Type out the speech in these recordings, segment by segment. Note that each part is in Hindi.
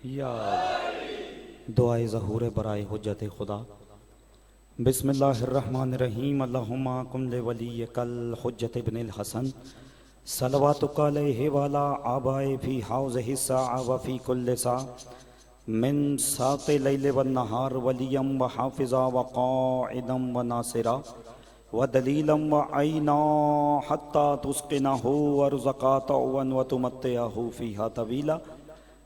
या दुआए ज़हूर बराए हुज्जत खुदा। बिस्मिल्लाहिर्रहमानिर्रहीम। अल्लाहुम्मा कुम लिवलिय्यकल हुज्जत इब्निल हसन सलवातुका अलैहि वाला आबाए फी हाज़िहि साअ व फी कुल्लि सा मिन साति लैल वन नहार वलियम व हाफिज़ा व क़ाइदम व नासिरा व दलीलम व ऐना हत्ता तुस्क़िनहु वर्ज़क़ातअन व तुमत्तिअहु फ़ीहा तवीला।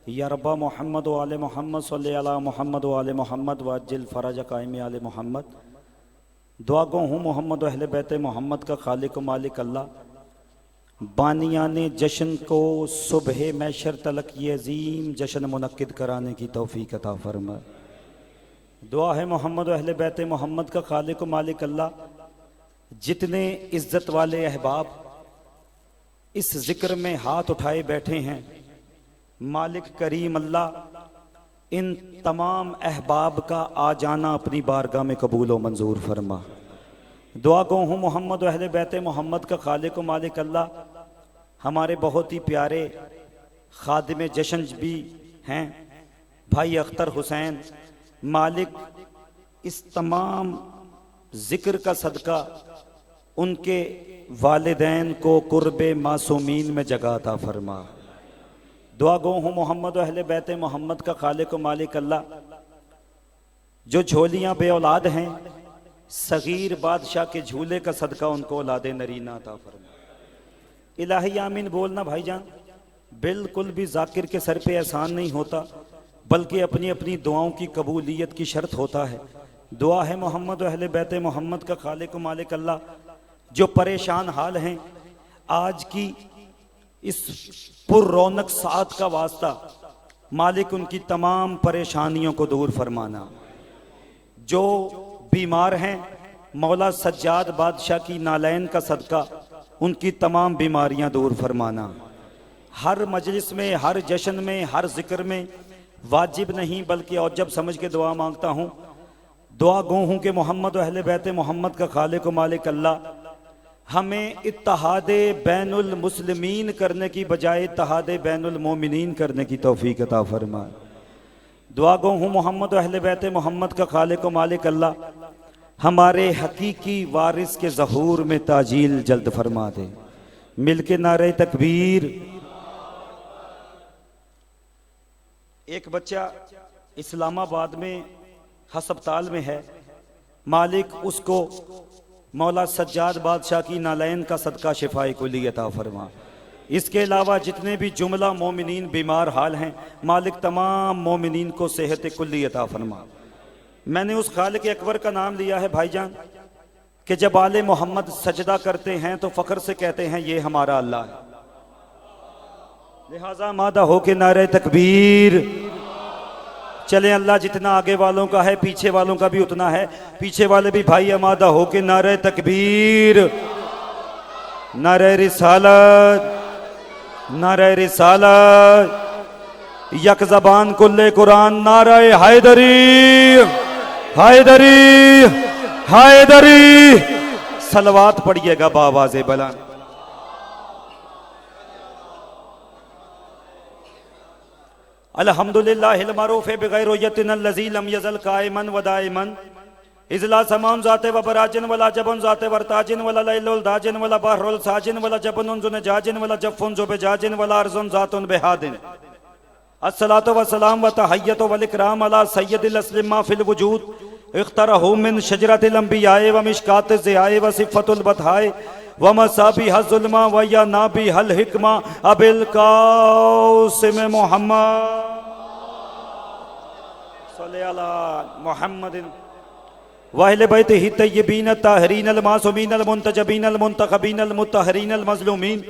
या रब्बा मोहम्मद व आले मोहम्मद सल्ली अला मोहम्मद व आले मोहम्मद व अज्जिल फ़रज कायम आले मोहम्मद। दुआ गो हूँ मोहम्मद अहले बैत मोहम्मद का खालिक व मालिक अल्लाह बानियाने जश्न को सुबह मैशर तलक ये अजीम जश्न मुनक्किद कराने की तौफीक अता फरमा। दुआ है मोहम्मद अहले बैत मोहम्मद का खालिक व मालिक अल्लाह जितने इज्जत वाले अहबाब इस जिक्र में हाथ उठाए बैठे हैं, मालिक करीम अल्लाह इन तमाम अहबाब का आ जाना अपनी बारगाह में कबूल व मंजूर फरमा। दुआ गो हूँ मोहम्मद अहले बैत मोहम्मद का खालिक व मालिक अल्लाह हमारे बहुत ही प्यारे खादिम जश्न भी हैं भाई अख्तर हुसैन, मालिक इस तमाम जिक्र का सदका उनके वालिदैन को कुर्बे मासूमीन में जगह अता फरमा। दुआ गो हूँ मोहम्मद अहले बैत मोहम्मद का खालिक व मालिक अल्लाह जो झोलियाँ बे औलाद हैं सगीर बादशाह के झूले का सदका उनको औलाद नरीना अता फरमा। इलाही आमीन बोलना भाईजान। बिल्कुल भी जाकिर के सर पे एहसान नहीं होता बल्कि अपनी अपनी दुआओं की कबूलियत की शर्त होता है। दुआ है मोहम्मद अहले बैत मोहम्मद का खालिक व मालिक अल्लाह जो परेशान हाल हैं आज की इस पुर रौनक साथ का वास्ता मालिक उनकी तमाम परेशानियों को दूर फरमाना। जो बीमार हैं मौला सज्जाद बादशाह की नालैन का सदका उनकी तमाम बीमारियां दूर फरमाना। हर मजलिस में, हर जश्न में, हर जिक्र में वाजिब नहीं बल्कि औजब समझ के दुआ मांगता हूँ। दुआ गो हूँ कि मोहम्मद अहले बैत मोहम्मद का खालिक व मालिक अल्लाह हमें इत्तहादे बैनुल मुस्लिमीन करने की बजाय इत्तहादे बैनुल मोमिनीन करने की तौफीक अता फरमा। दुआ गो हूँ मोहम्मद अहले बैत मोहम्मद का खालिक व मालिक अल्लाह हमारे हकीकी वारिस के ज़हूर में ताजील जल्द फरमा दे। मिलके नारे तकबीर। एक बच्चा इस्लामाबाद में हस्पताल में है, मालिक उसको मौला सज्जाद बादशाह की नालैन का सदका शिफाए कुली अता फरमा। इसके अलावा जितने भी जुमला मोमिनीन बीमार हाल हैं मालिक तमाम मोमिनीन को सेहत कुल्ली अता फरमा। मैंने उस खालिक अकबर का नाम लिया है भाईजान कि जब आले मोहम्मद सजदा करते हैं तो फख्र से कहते हैं ये हमारा अल्लाह है। लिहाजा मादा हो के नारे तकबीर। चले अल्लाह जितना आगे वालों का है पीछे वालों का भी उतना है। पीछे वाले भी भाई आमादा हो के नारे तकबीर, नारे रिसालत, नारे रिसालत, यक ज़बान कुल्ले कुरान नारे हैदरी, हैदरी, हैदरी। सलवात पढ़िएगा बावाज़े बुलंद। अल्हम्दुलिल्लाहिल मारूफ़ बिग़ैर रुयतिन अल्लज़ी लम यज़ल काइमन व दाइमन इज़ला समान ज़ाते व बराजिन वला जबन ज़ाते वरताजिन वला लैलुल दाजिन वला बहरुल साजिन वला जबनुन ज़ुन जाजिन वला जफ़ुन ज़ुब जाजिन वला अर्ज़ुन ज़ातुन बिहादिन। अस्सलातु व सलाम व तहय्यतु वल इकराम अला सय्यदिल अस्लिमा फिल वजूद इख्तरहु मिन शजरतिल अंबियाए व मिशकातिज़ ज़ियाए व सिफ़तुल बतहाए व मसाबिह ज़ुल्मा व या नाबी हल हिकमा अबिल कासिम मोहम्मद सल्ले अला मोहम्मदिन व अहले बैतिही तय्यबीन ताहिरीन अल मासूमीन अल मुंतजबीन अल मुंतखबीन अल मुत्तहरीन अल मज़लूमीन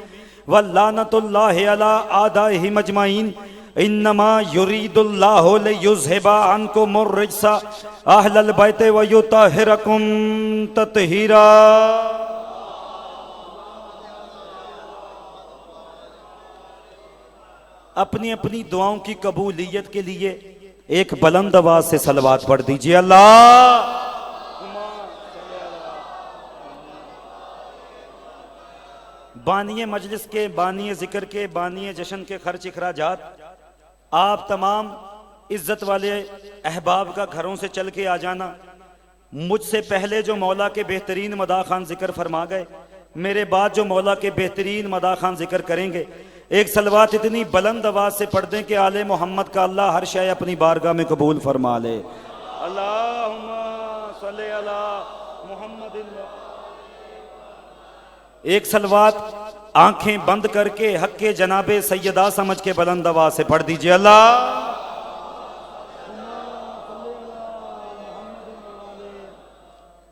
व लानतुल्लाहि अला आदाइहिम अजमाइन। इन्नमा युरीदुल्लाहु लियुज़हिबा अन्कुमुर रिज्सा अहलल बैत व युतहिरकुम तत्हीरा। अपनी अपनी दुआओं की कबूलियत के लिए एक बुलंद आवाज से सलवात पढ़ दीजिए। अल्लाह बानिए मजलिस के, बानिए जिक्र के, बानिए जश्न के खर्च इखराजात आप तमाम इज्जत वाले अहबाब का घरों से चल के आ जाना। मुझसे पहले जो मौला के बेहतरीन मदा खान जिक्र फरमा गए, मेरे बाद जो मौला के बेहतरीन मदा खान जिक्र करेंगे, एक सलवात इतनी बुलंद आवाज से पढ़ दें कि आले मोहम्मद का अल्लाह हर शय अपनी बारगाह में कबूल फरमा ले। अल्लाहुम्मा सल्ली अला मुहम्मदिन। एक सलवात आंखें बंद करके हक के जनाबे सैयदा समझ के बुलंद आवाज से पढ़ दीजिए। अल्लाह।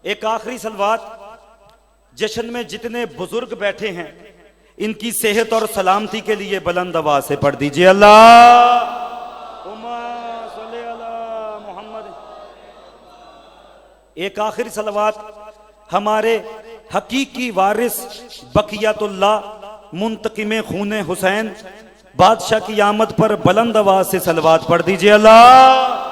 एक आखिरी सलवात, जश्न में जितने बुजुर्ग बैठे हैं इनकी सेहत और सलामती के लिए बुलंद आवाज से पढ़ दीजिए। अल्लाह। एक आखिरी सलवात हमारे हकीकी वारिस बकियतुल्लाह मुंतकिम खूने हुसैन बादशाह की आमद पर बुलंद आवाज से सलवात पढ़ दीजिए। अल्लाह।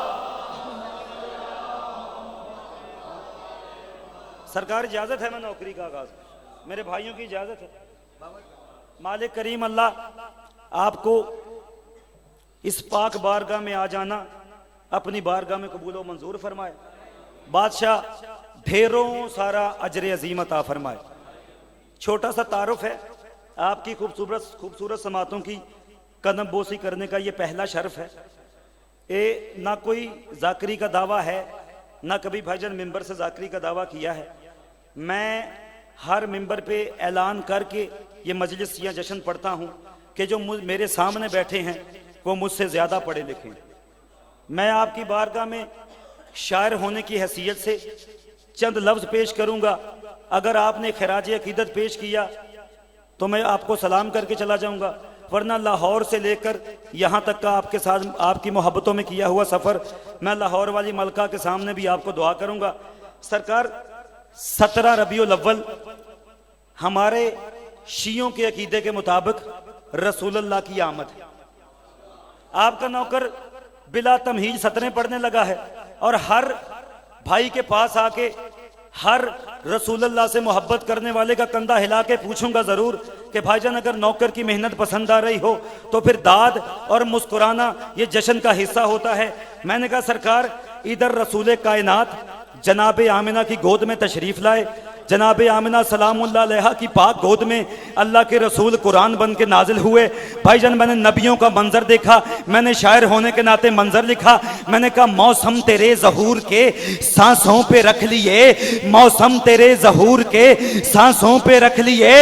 सरकार इजाजत है, मैं नौकरी का आगाज, मेरे भाइयों की इजाजत है। मालिक करीम अल्लाह आपको इस पाक बारगाह में आ जाना अपनी बारगाह में कबूल व मंजूर फरमाए। बादशाह ढेरों सारा अजर अजीम अता फरमाए। छोटा सा तारुफ है, आपकी खूबसूरत खूबसूरत समातों की कदम बोसी करने का ये पहला शर्फ है। ना कोई जाकरी का दावा है, ना कभी भाईजान मिंबर से जाकरी का दावा किया है। मैं हर मिंबर पे ऐलान करके ये मजलिस या जश्न पढ़ता हूँ कि जो मेरे सामने बैठे हैं वो मुझसे ज़्यादा पढ़े लिखे। मैं आपकी बारगाह में शायर होने की हैसियत से चंद लफ्ज़ पेश करूँगा। अगर आपने खराज अकीदत पेश किया तो मैं आपको सलाम करके चला जाऊँगा, वरना लाहौर से लेकर यहाँ तक का आपके साथ आपकी मोहब्बतों में किया हुआ सफ़र मैं लाहौर वाली मलका के सामने भी आपको दुआ करूँगा। सरकार 17 रबीउल अव्वल हमारे शियों के अकीदे के मुताबिक रसूलुल्लाह की आमद है। आपका नौकर बिला तमहीज सतरें पढ़ने लगा है और हर भाई के पास आके हर रसूलुल्लाह से मोहब्बत करने वाले का कंधा हिला के पूछूंगा जरूर कि भाईजान अगर नौकर की मेहनत पसंद आ रही हो तो फिर दाद और मुस्कुराना ये जश्न का हिस्सा होता है। मैंने कहा सरकार इधर रसूल कायनात जनाबे आमिना की गोद में तशरीफ लाए। जनाबे आमिना सलामुल्लाह अलैहा की पाक गोद में अल्लाह के रसूल कुरान बन के नाजिल हुए। भाईजान मैंने नबियों का मंजर देखा, मैंने शायर होने के नाते मंजर लिखा। मैंने कहा मौसम तेरे ज़हूर के सांसों पे रख लिए, मौसम तेरे ज़हूर के सांसों पे रख लिए,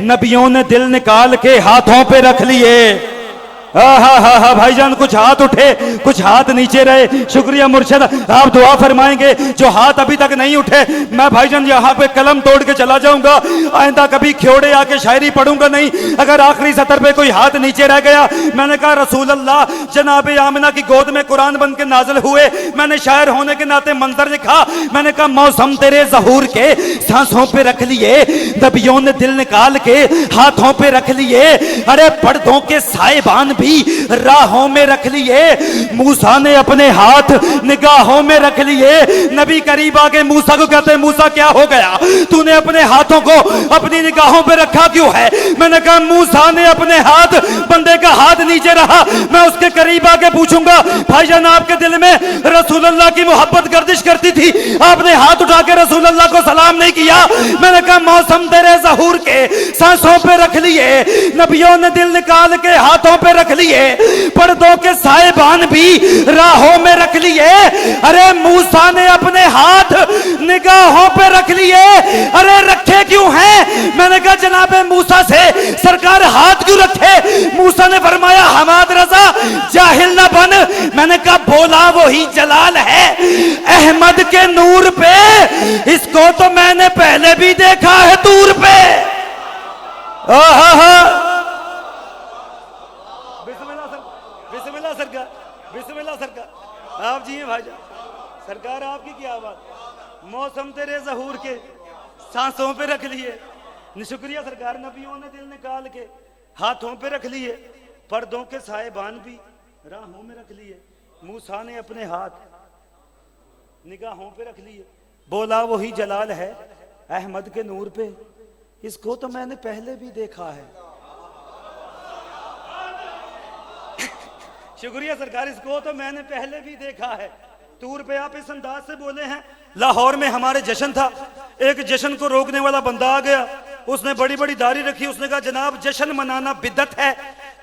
नबियों ने दिल निकाल के हाथों पे रख लिए। हा भाईजान कुछ हाथ उठे कुछ हाथ नीचे रहे। शुक्रिया मुर्शिद, आप दुआ फरमाएंगे। जो हाथ अभी तक नहीं उठे मैं भाईजान यहाँ पे कलम तोड़ के चला जाऊंगा, आइंदा कभी ख्योड़े आके शायरी पढ़ूंगा नहीं। अगर आखिरी सतर पे कोई हाथ नीचे रह गया, मैंने कहा रसूल अल्लाह जनाबे आमिना की गोद में कुरान बन के नाजिल हुए, मैंने शायर होने के नाते मंजर लिखा। मैंने कहा मौसम तेरे ज़हूर के सांसों पे रख लिए, नबियों ने दिल निकाल के हाथों पे रख लिए। अरे पर्दों के साहिबान भी राहों में रख लिए, मूसा ने अपने हाथ निगाहों में रख लिए। नबी करीब आके मूसा को कहते हैं मूसा क्या हो गया, तूने अपने हाथों को अपनी निगाहों पे रखा क्यों है? मैंने कहा मूसा ने अपने हाथ, बंदे का हाथ नीचे रहा। मैं उसके करीब आके पूछूंगा भाईजान आपके दिल में रसूलुल्लाह की मोहब्बत गर्दिश करती थी, आपने हाथ उठा के रसूलुल्लाह को सलाम नहीं किया। मैंने कहा मौसम तेरे ज़हूर के सांसों पे रख लिए, नबियों ने दिल निकाल के हाथों पे रख लिए, पर्दों के साहिबान भी राहों में रख लिए। अरे मूसा ने अपने हाथ निगाहों पे रख लिए। अरे रखे क्यों हैं? मैंने कहा जनाबे मूसा से सरकार हाथ क्यों रखे? मूसा ने फरमाया हमाद रजा जाहिल ना बन। मैंने कहा बोला वही जलाल है अहमद के नूर पे, इसको तो मैंने पहले भी देखा है दूर पे। बिस्मिल्लाह सरकार आप जी हैं भाईजान, सरकार आपकी क्या बात। मौसम तेरे ज़हूर के सांसों पे रख लिए, शुक्रिया सरकार। नबियों ने दिल निकाल के हाथों पे रख लिए, पर्दों के साहिबान भी राहों में रख लिए, मूसा ने अपने हाथ निगाहों पे रख लिए। बोला वही जलाल है अहमद के नूर पे, इसको तो मैंने पहले भी देखा है। शुक्रिया सरकार, इसको तो मैंने पहले भी देखा है। टूर पे आप इस अंदाज से बोले हैं। लाहौर में हमारे जश्न था, एक जश्न को रोकने वाला बंदा आ गया, उसने बड़ी बड़ी दाढ़ी रखी, उसने कहा जनाब जश्न मनाना बिदअत है,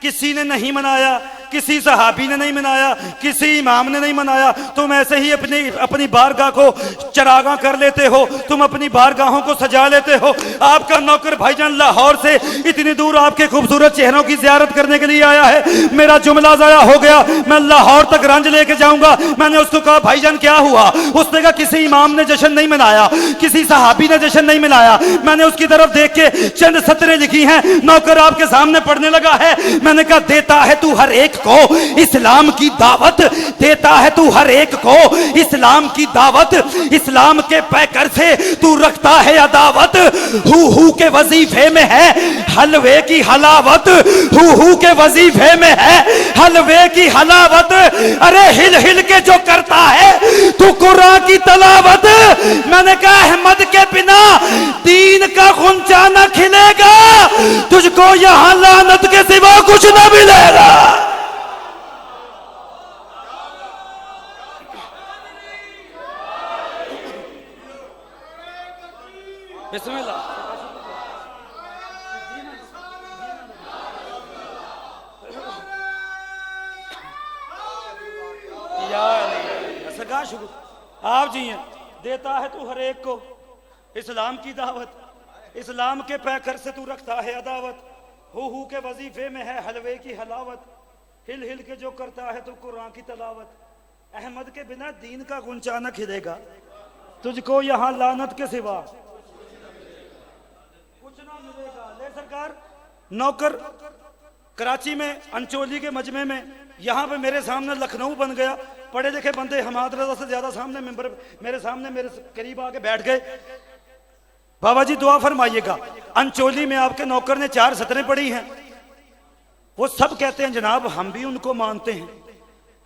किसी ने नहीं मनाया, किसी सहाबी ने नहीं मनाया, किसी इमाम ने नहीं मनाया, तुम ऐसे ही अपनी बारगाह को चरागा कर लेते हो, तुम अपनी बारगाहों को सजा लेते हो। आपका नौकर भाईजान लाहौर से इतनी दूर आपके खूबसूरत चेहरों की ज़ियारत करने के लिए आया है, मेरा जुमला ज़ाया हो गया, मैं लाहौर तक रंज लेके जाऊंगा। मैंने उसको कहा भाईजान क्या हुआ? उसने कहा किसी इमाम ने जश्न नहीं मनाया, किसी सहाबी ने जश्न नहीं मनाया। मैंने उसकी तरफ देख के चंद सतरें लिखी हैं, नौकर आपके सामने पढ़ने लगा है। मैंने कहा देता है तू हर एक को इस्लाम की दावत, देता है तू हर एक को इस्लाम की दावत, इस्लाम के पैकर से तू रखता है अदावत। हु के वजीफे में है हलवे की हलावत, हु के वजीफे में है हलवे की हलावत। अरे हिल हिल के जो करता है तू कुरान की तलावत। मैंने कहा अहमद के बिना दीन का गुंचा न खिलेगा, तुझको यहां लानत के सिवा कुछ न मिलेगा। बिस्मिल्लाह। सरकार शुक्र आप जी हैं, देता है तू हर एक को इस्लाम की दावत, इस्लाम के पैकर से तू रखता है अदावत। हु के वजीफे में है हलवे की हलावत, हिल हिल के जो करता है तू कुरान की तलावत। अहमद के बिना दीन का गुंचा न खिलेगा, तुझको यहाँ लानत के सिवा कुछ ना मिलेगा। ले सरकार, नौकर कराची में अंचोली के मजमे में, यहाँ पे मेरे सामने लखनऊ बन गया। पढ़े लिखे बंदे हमाद रजा से ज्यादा सामने मेंबर मेरे सामने मेरे करीब आके बैठ गए। बाबा जी दुआ फरमाइएगा। अंचोली में आपके नौकर ने 4 सतरें पढ़ी हैं, वो सब कहते हैं जनाब हम भी उनको मानते हैं,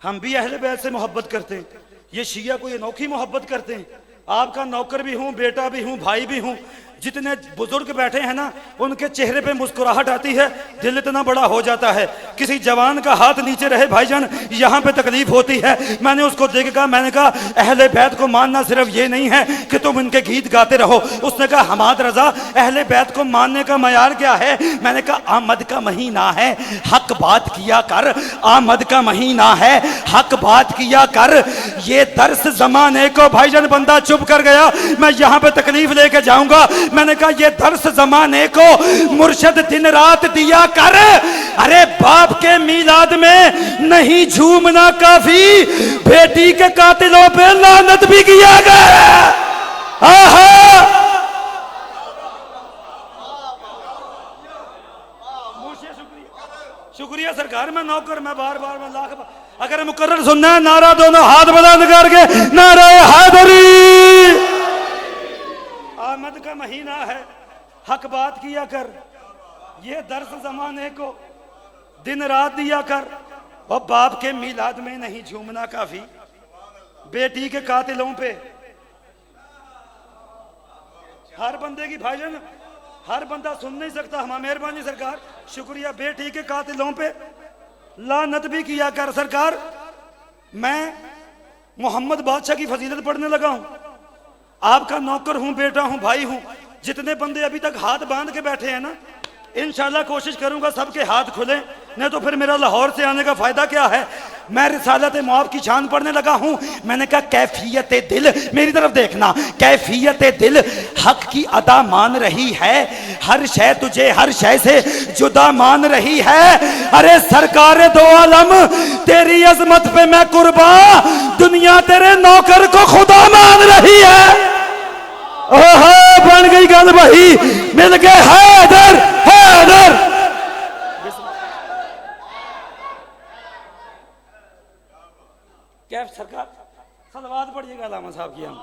हम भी अहले बैत से मोहब्बत करते हैं, ये शिया कोई अनोखी मोहब्बत करते हैं। आपका नौकर भी हूं, बेटा भी हूं, भाई भी हूं। जितने बुजुर्ग बैठे हैं ना, उनके चेहरे पे मुस्कुराहट आती है, दिल इतना बड़ा हो जाता है। किसी जवान का हाथ नीचे रहे भाईजान, यहाँ पे तकलीफ होती है। मैंने उसको देख कहा, मैंने कहा अहले बैत को मानना सिर्फ ये नहीं है कि तुम इनके गीत गाते रहो। उसने कहा हमाद रजा अहले बैत को मानने का मयार क्या है? मैंने कहा आमद का महीना है, हक बात किया कर, आमद का महीना है, हक बात किया कर। ये दर्स जमाने को भाईजान बंदा चुप कर गया, मैं यहाँ पे तकलीफ लेके जाऊंगा। मैंने कहा ये दर्स जमाने को मुर्शद दिन रात दिया कर। अरे बाप के मीलाद में नहीं झूमना काफी, बेटी के कातिलों पे लानत भी किया गया। शुक्रिया सरकार, मैं नौकर, मैं बार बार मैं लाख बार। अगर मुकर्रर सुनना है नारा दोनों हाथ बुलंद करके नारा हैदरी। आमद का महीना है, हक बात किया कर, ये दर्स जमाने को दिन रात दिया कर। और बाप के मीलाद में नहीं झूमना काफी, बेटी के कातिलों पे। हर बंदे की भाईजान, हर बंदा सुन नहीं सकता। हमारा मेहरबानी सरकार, शुक्रिया। बेटी के कातिलों पे लानत भी किया कर। सरकार, मैं मोहम्मद बादशाह की फजीलत पढ़ने लगा हूं, आपका नौकर हूं, बेटा हूं, भाई हूं। जितने बंदे अभी तक हाथ बांध के बैठे हैं ना, इंशाल्लाह कोशिश करूंगा सबके हाथ खुले, नहीं तो फिर मेरा लाहौर से आने का फायदा क्या है। मैं रिसालत मुआब की शान पढ़ने लगा हूं। मैंने कहा कैफियत दिल, मेरी तरफ देखना, कैफियत दिल हक की अदा मान रही है, हर शय तुझे हर शय से जुदा मान रही है। अरे सरकार दो आलम तेरी अजमत पे मैं कुर्बान, दुनिया तेरे नौकर को खुदा मान रही है। ओहो बन गई गल वही, मिल गए हैदर हैदर। क्या सरकार सलवात पढ़िएगा अलामा साहब की। हम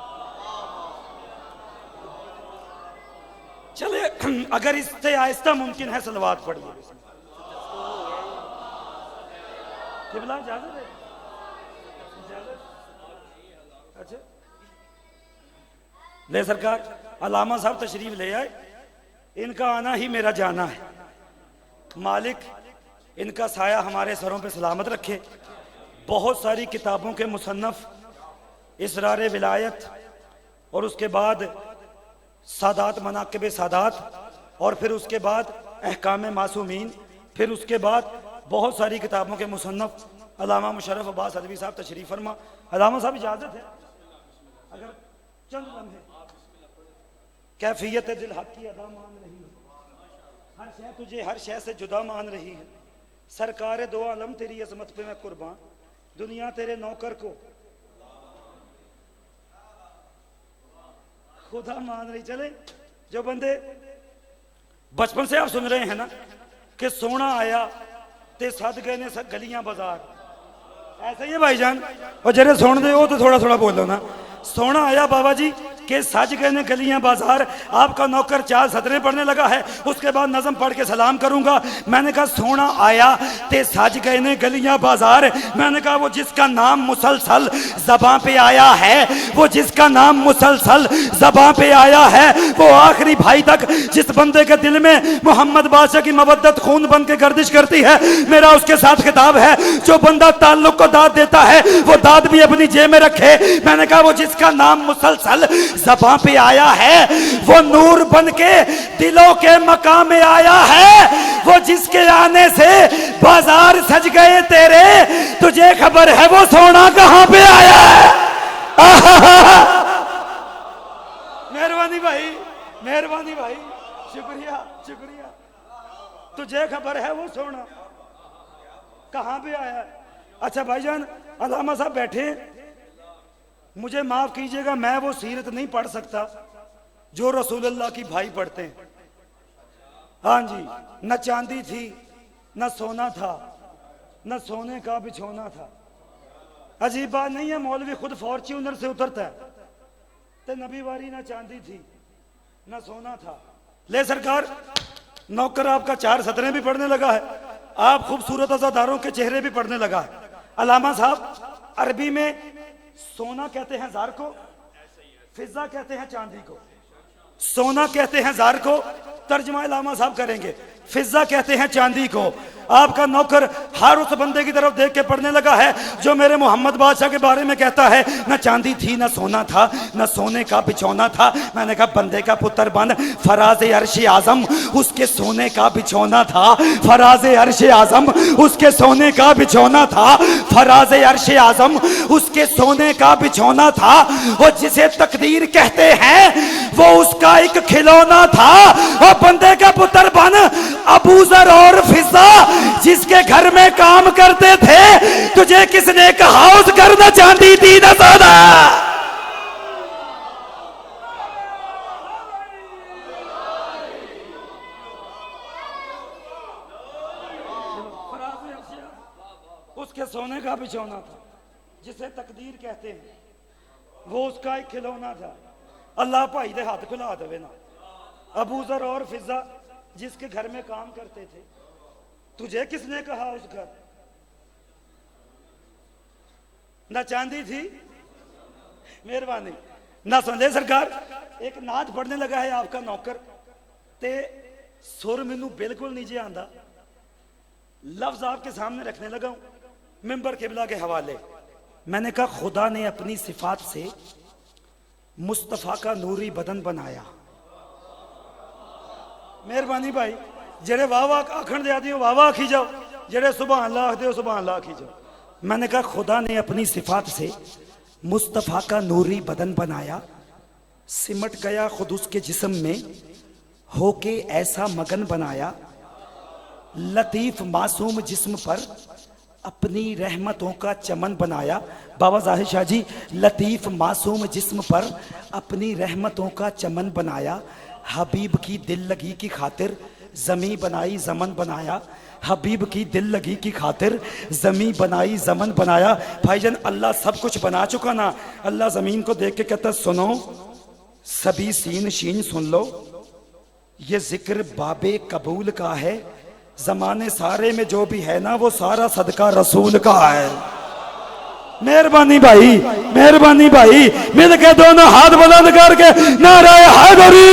चले, अगर इससे आहिस्ता मुमकिन है सलवात पढ़िए। इजाजत है? अच्छा ले सरकार, अलामा साहब तशरीफ ले आए, इनका आना ही मेरा जाना है। मालिक इनका साया हमारे सरों पे सलामत रखे, बहुत सारी किताबों के मुसन्नफ, इसरार विलायत, और उसके बाद सादात मनाकिब सादात, और फिर उसके बाद अहकाम मासूमीन, फिर उसके बाद बहुत सारी किताबों के मुसन्नफ। अल्लामा मुशर्रफ अब्बास अदवी साहब तशरीफ फरमा। अल्लामा साहब इजाज़त है अगर चंद लम्हे। कैफियत दिल हक की अदा मान रही है, हर शय तुझे हर शय से जुदा मान रही है। सरकार दो आलम तेरी अजमत पे मैं कुर्बान, दुनिया तेरे नौकर को खुदा मान रही। चले जो बंदे बचपन से आप सुन रहे हैं ना कि सोना आया ते सद गए ने गलियां बाजार, ऐसा ही है भाईजान। और जरे सुन दे हो तो थोड़ा थोड़ा बोलो ना। सोना आया बाबा जी के सज गए ने गलियां बाजार, आपका नौकर 4 सदरें पढ़ने लगा है, उसके बाद नज़म पढ़ के सलाम करूंगा। मैंने कहा सोना आया ते सज गए ने गलियां बाजार। मैंने कहा वो जिसका नाम मुसलसल ज़बां पे आया है, वो जिसका नाम मुसलसल ज़बां पे आया है, वो आखिरी भाई तक जिस बंदे के दिल में मोहम्मद बादशाह की मवद्दत खून बन के गर्दिश करती है, मेरा उसके साथ खिताब है। जो बंदा ताल्लुक को दाद देता है वो दाद भी अपनी जेब में रखे। मैंने कहा वो जिसका नाम मुसलसल ज़बां पे आया है, वो नूर बन के दिलों के मकाम में आया है। वो जिसके आने से बाजार सज गए तेरे, तुझे खबर है वो सोना कहां पे आया है। मेहरबानी भाई, मेहरबानी भाई, शुक्रिया शुक्रिया। तुझे खबर है वो सोना कहां पे आया है। अच्छा भाईजान, अल्लामा साहब बैठे, मुझे माफ कीजिएगा, मैं वो सीरत नहीं पढ़ सकता जो रसूलुल्लाह की भाई पढ़ते हैं। हाँ जी, न चांदी थी न सोना था, न सोने का बिछोना था। अजीब बात नहीं है, मौलवी खुद फॉर्च्यूनर से उतरता है तो नबी वारी न चांदी थी न सोना था। ले सरकार, नौकर आपका 4 सदरें भी पढ़ने लगा है, आप खूबसूरत अज़ादारों के चेहरे भी पढ़ने लगा है। अल्लामा साहब अरबी में सोना कहते हैं जार को, फिजा कहते हैं चांदी को। सोना कहते हैं जार को, तर्जुमा अल्लामा साहब करेंगे, फिजा कहते हैं चांदी को। आपका नौकर हर उस बंदे की तरफ देख के पढ़ने लगा है जो मेरे मोहम्मद बादशाह के बारे में कहता है न चांदी थी न सोना था न सोने का बिछौना था। मैंने कहा बंदे का पुत्र बन, फराज अर्श आजम उसके सोने का बिछौना था, फराज अर्श आजम उसके सोने का बिछौना था, फराज अर्श आजम उसके सोने का बिछौना था। और जिसे तकदीर कहते हैं वो उसका एक खिलौना था। और बंदे का पुत्र बन, अबू जर और फिजा जिसके घर में काम करते थे, तुझे किसने कहा उस घर न चांदी थी न सोना। उसके सोने का बिछौना था, जिसे तकदीर कहते हैं वो उसका एक खिलौना था। अल्लाह भाई दे हाथ खुला देवे ना। अबू जर और फिजा जिसके घर में काम करते थे, तुझे किसने कहा उस घर ना चांदी थी। मेहरबानी ना सुन ले सरकार। एक नात पढ़ने लगा है आपका नौकर ते सुर मैनू बिल्कुल नहीं जे आंदा, लफ्ज आपके सामने रखने लगा हूं मिंबर किबला के हवाले। मैंने कहा खुदा ने अपनी सिफात से मुस्तफा का नूरी बदन बनाया। मेहरबानी भाई, जेड़े वाह वाह आखण दे आदि वाह वाह आखी जाओ, जेड़े सुबह अल्लाह आखदे हो सुबह अल्लाह आखी जाओ। मैंने कहा खुदा ने अपनी सिफात से मुस्तफा का नूरी बदन बनाया, सिमट गया खुद उसके जिस्म में होके ऐसा मगन बनाया। लतीफ मासूम जिस्म पर अपनी रहमतों का चमन बनाया। बाबा जाहिर शाह जी, लतीफ मासूम जिस्म पर अपनी रहमतों का चमन बनाया। हबीब की दिल लगी की खातिर जमी बनाई जमन बनाया, हबीब की दिल लगी की खातिर जमी बनाई जमन बनाया। भाईजान अल्लाह सब कुछ बना चुका ना, अल्लाह जमीन को देख के कहता सुनो सभी सीन शीन सुन लो, ये जिक्र बाबे कबूल का है, जमाने सारे में जो भी है ना वो सारा सदका रसूल का है। मेहरबानी भाई, मेहरबानी भाई, मिल के दोनों हाथ बुलंद करके नाराए हैदरी।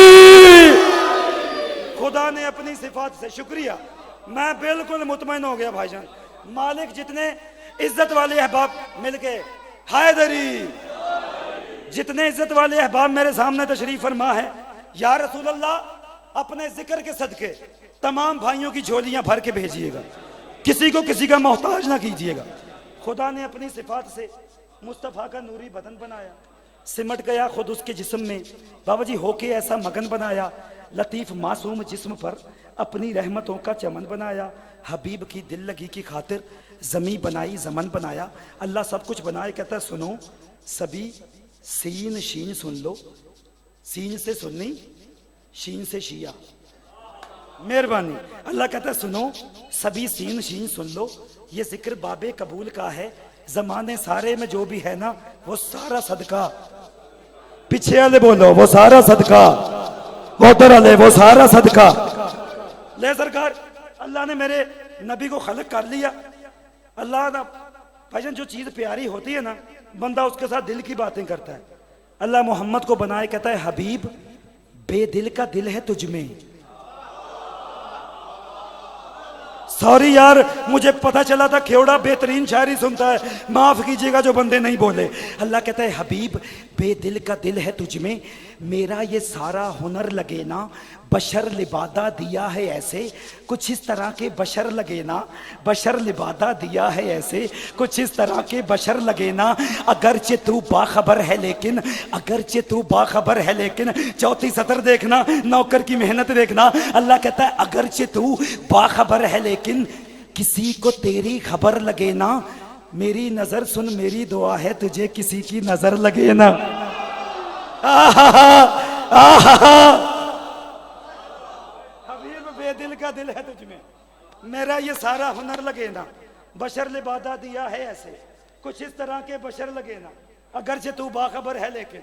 खुदा ने अपनी सिफात से, शुक्रिया, मैं बिल्कुल मुतमईन हो गया भाईजान। मालिक जितने इज्जत वाले अहबाब मिलके हैदरी, जितने इज्जत वाले अहबाब मेरे सामने तशरीफ फरमा है, या रसूल अल्लाह अपने जिक्र के सदके तमाम भाइयों की झोलियां भर के भेजिएगा, किसी को किसी का मोहताज ना कीजिएगा। खुदा ने अपनी सिफात से मुस्तफ़ा का नूरी बदन बनाया, सिमट गया खुद उसके जिस्म में, बाबा जी होके ऐसा मगन बनाया, लतीफ मासूम जिस्म पर अपनी रहमतों का चमन बनाया। हबीब की दिल लगी की खातिर ज़मी बनाई ज़मन बनाया। अल्लाह सब कुछ बनाए, कहता है सुनो सभी सीन शीन सुन लो, सीन से सुन्नी शीन से शिया, मेहरबानी। अल्लाह कहता है सुनो सभी सीन शीन सुन लो, ये जिक्र बाबे कबूल का है, जमाने सारे में जो भी है ना वो सारा सदका, पीछे वाले बोलो वो सारा सदका, उधर वाले वो सारा सदका। ले सरकार, अल्लाह ने मेरे नबी को खलक कर लिया। अल्लाह ना भाईजान जो चीज प्यारी होती है ना, बंदा उसके साथ दिल की बातें करता है। अल्लाह मोहम्मद को बनाए, कहता है हबीब बेदिल का दिल है तुझ में। सॉरी यार, मुझे पता चला था खेवड़ा बेहतरीन शायरी सुनता है, माफ कीजिएगा जो बंदे नहीं बोले। अल्लाह कहता है हबीब बेदिल का दिल है तुझ में, मेरा ये सारा हुनर लगे ना बशर लिबादा दिया है ऐसे, कुछ इस तरह के बशर लगे ना, बशर लिबादा दिया है ऐसे, कुछ इस तरह के बशर लगे ना, अगरचे तू बाखबर है लेकिन, अगरचे तू बाखबर है लेकिन। चौथी सतर देखना, नौकर की मेहनत देखना। अल्लाह कहता है अगरचे तू बाखबर है लेकिन किसी को तेरी खबर लगे ना, मेरी नजर सुन मेरी दुआ है तुझे किसी की नजर लगे ना। दिल का दिल है तुझ में, मेरा ये सारा हुनर लगे ना, बशर लिबादा दिया है ऐसे, कुछ इस तरह के बशर लगे ना, अगरचे तू बाखबर है लेकिन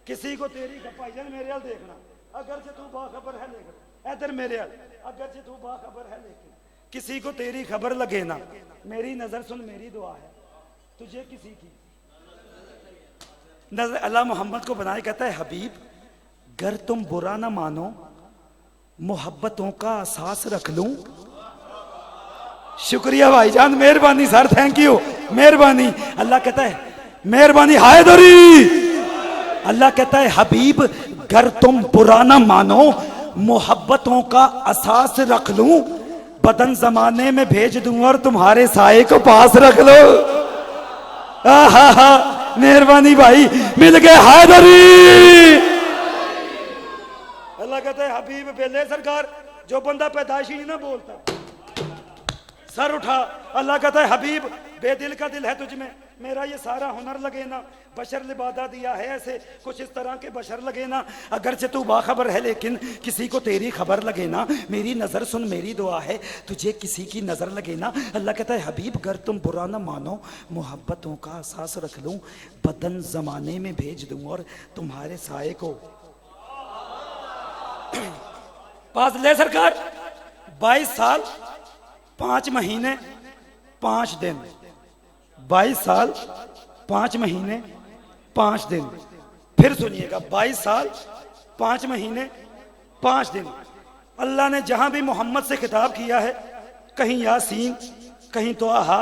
किसी को तेरी भाईजान मेरे हाल देखना, अगरचे तू बाखबर है लेकिन इधर मेरे हाल, अगरचे तू बाखबर है लेकिन किसी को तेरी खबर लगे ना, मेरी नजर सुन मेरी दुआ है तुझे किसी की नजर। अल्लाह मोहम्मद को बनाए, कहता है हबीब गर तुम बुरा ना मानो मोहब्बतों का एहसास रख लूं। शुक्रिया भाईजान, मेहरबानी सर, थैंक यू, मेहरबानी। अल्लाह कहता है मेहरबानी हैदरी। अल्लाह कहता है हबीब गर तुम बुरा ना मानो मोहब्बतों का एहसास रख लूं, बदन जमाने में भेज दूं और तुम्हारे साए को पास रख लो। मेहरबानी भाई, मिल गए हैदरी। अल्लाह कहता है हबीब बेले सरकार, जो बंदा पैदाइशी नहीं ना बोलता सर उठा। अल्लाह कहता है हबीब बेदिल का दिल है तुझ में, मेरा ये सारा हुनर लगे ना, बशर लिबादा दिया है ऐसे, कुछ इस तरह के बशर लगे ना, अगरचे तू बाखबर है लेकिन किसी को तेरी खबर लगे ना, मेरी नजर सुन मेरी दुआ है तुझे किसी की नजर लगे ना। अल्लाह कहता है हबीब गर तुम बुरा ना मानो मोहब्बतों का एहसास रख लूं, बदन जमाने में भेज दूं और तुम्हारे साए को पास ले सरकार। 22 साल 5 महीने 5 दिन, 22 साल 5 महीने 5 दिन। फिर सुनिएगा, 22 साल 5 महीने 5 दिन। अल्लाह ने जहां भी मोहम्मद से खिताब किया है, कहीं यासीन, कहीं तोहा,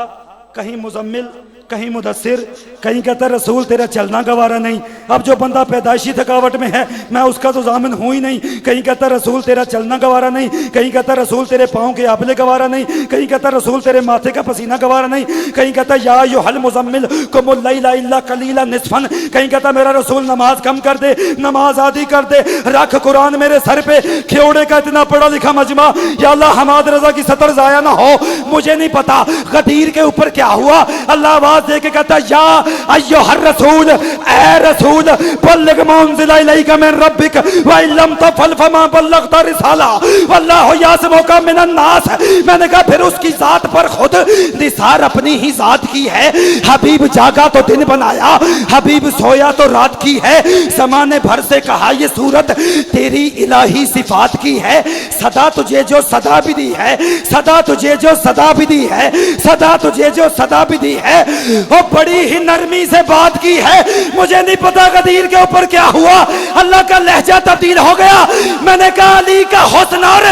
कहीं मुजम्मिल, कहीं मुदस्सिर, कहीं कहता रसूल तेरा चलना गवारा नहीं। अब जो बंदा पैदाइशी थकावट में है मैं उसका तो जामिन हूं ही नहीं। कहीं कहता रसूल तेरा चलना गवारा नहीं, कहीं कहता रसूल तेरे पाँव के आबले गवारा नहीं, कहीं कहता रसूल तेरे माथे का पसीना गवारा नहीं, कहीं कहता या अय्युहल मुज़म्मिल कुम लैला इल्ला कलीला निस्फन, कहीं कहता मेरा रसूल नमाज कम कर दे, नमाज आधी कर दे, रख कुरान मेरे सर पे। खेवड़े का इतना पढ़ा लिखा मजमा, या अल्लाह हमाद रजा की सतर जाया ना हो। मुझे नहीं पता गदीर के ऊपर क्या हुआ, अल्लाह आवाज दे के कहता या अय्युहर रसूल, ए रसूल बल्लिग मा उनज़िला इलैका मिन रब्बिक व इन लम तफअल फमा बल्लगता रिसाला वल्लाहु यासिमुका मिनन नास। मैंने कहा फिर उसकी जात पर खुद निसार अपनी ही जात की है। हबीब जागा तो दिन बनाया, हबीब सोया तो रात की है। ज़माने भर से कहा ये सूरत तेरी इलाही सिफात की है। सदा तुझे जो सदा भी दी है, सदा तुझे जो सदा भी दी है, सदा तुझे जो सदा भी दी है, वो बड़ी ही नरमी से बात की है। मुझे नहीं पता गदीर के ऊपर क्या हुआ, अल्लाह का लहजा तब्दील हो गया। मैंने कहा अली का हुस्न और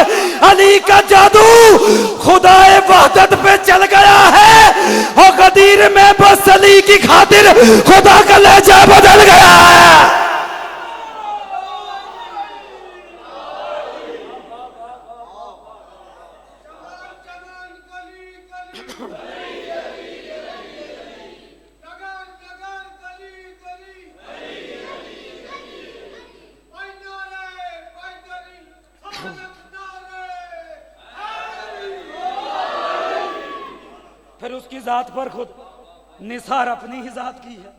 अली का जादू खुदाए वहदत पे चल गया है। और गदीर गदीर में बस अली की खातिर खुदा का लहजा बदल गया है। फिर उसकी जात पर खुद निसार अपनी ही जात की है।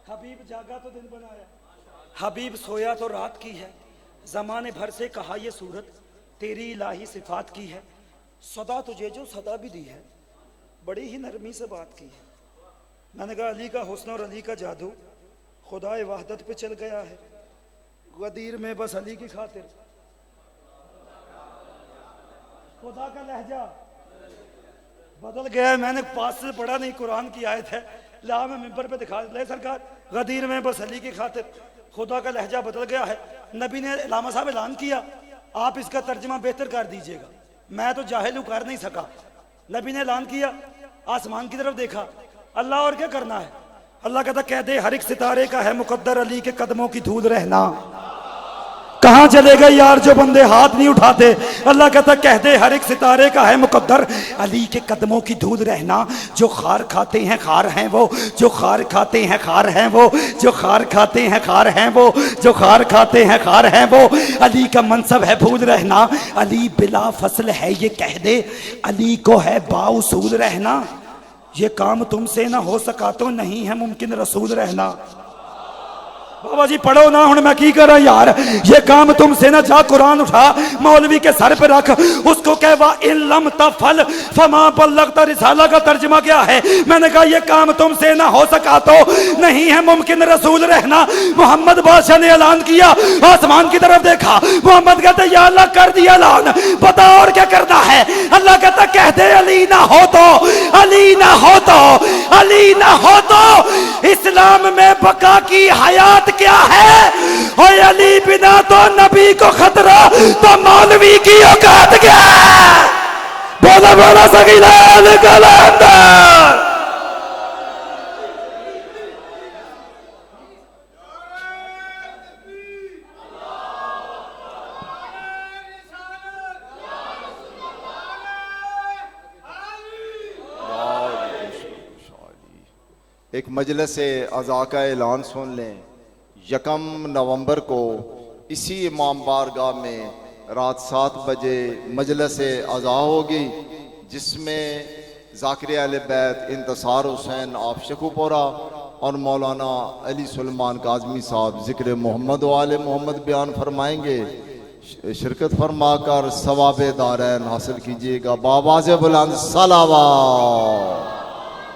हबीब जागा तो दिन बनाया, हबीब सोया तो रात की है। जमाने भर से कहा ये सूरत तेरी इलाही सिफात की है। सदा तुझे जो सदा भी दी है, बड़ी ही नरमी से बात की है। मैंने कहा अली का हुस्न और अली का जादू खुदाए वहदत पे चल गया है। गदीर में बस अली की खातिर खुदा का लहजा बदल गया है। मैंने पास से पढ़ा नहीं, कुरान की आयत है, ला मैं मिंबर पे दिखा ले सरकार। गदीर में बस अली की खातिर खुदा का लहजा बदल गया है। नबी ने लामा साहब ऐलान किया, आप इसका तर्जमा बेहतर कर दीजिएगा, मैं तो जाहिल कर नहीं सका। नबी ने ऐलान किया, आसमान की तरफ देखा, अल्लाह और क्या करना है। अल्लाह कहता कह दे हर एक सितारे का है मुकद्दर अली के कदमों की धूल रहना। कहां चले गए यार जो बंदे हाथ नहीं उठाते। अल्लाह कहता कह दे हर एक सितारे का है मुकद्दर अली के कदमों की धूल रहना। जो खार खाते हैं खार हैं वो, जो खार खाते हैं खार हैं वो, जो खार खाते हैं खार हैं वो, जो खार खाते हैं खार हैं वो। अली का मनसब है भूल रहना, अली बिला फसल है ये कह दे, अली को है बाउसूल रहना। ये काम तुमसे ना हो सका तो नहीं है मुमकिन रसूल रहना। बाबा जी पढ़ो ना, हुन मैं की करा यार। ये काम तुमसे ना, जा कुरान उठा मौलवी के सर पे रख, उसको कह वा इल्लम तफल फमा बल्लगता रिसाला का तर्जुमा क्या है। मैंने कहा ये काम तुमसे ना हो सका तो नहीं है मुमकिन रसूल रहना। मोहम्मद बादशाह ने ऐलान किया, आसमान की तरफ देखा, मोहम्मद कहते या अल्लाह कर दिया ऐलान, बता और क्या करना है। अल्लाह कहता कह दे अली ना हो तो, अली ना हो तो, अली ना हो तो इस्लाम में बका की हयात क्या है। और अली बिना तो नबी को खतरा, तो मौलवी की औकात क्या है। बोला बोला सगीलान कलंदर। एक मजलिस अज़ा का ऐलान सुन लें। 1 नवंबर को इसी इमाम बारगाह में रात 7 बजे मजलिस अज़ा होगी, जिसमें ज़ाकिर अहले बैत इंतसार हुसैन आप शकुपुरा और मौलाना अली सुलेमान काज़मी साहब ज़िक्र मोहम्मद वाले मोहम्मद बयान फरमाएंगे। शिरकत फरमाकर सवाब दारैन हासिल कीजिएगा। बाबा से बुलंद सलावत।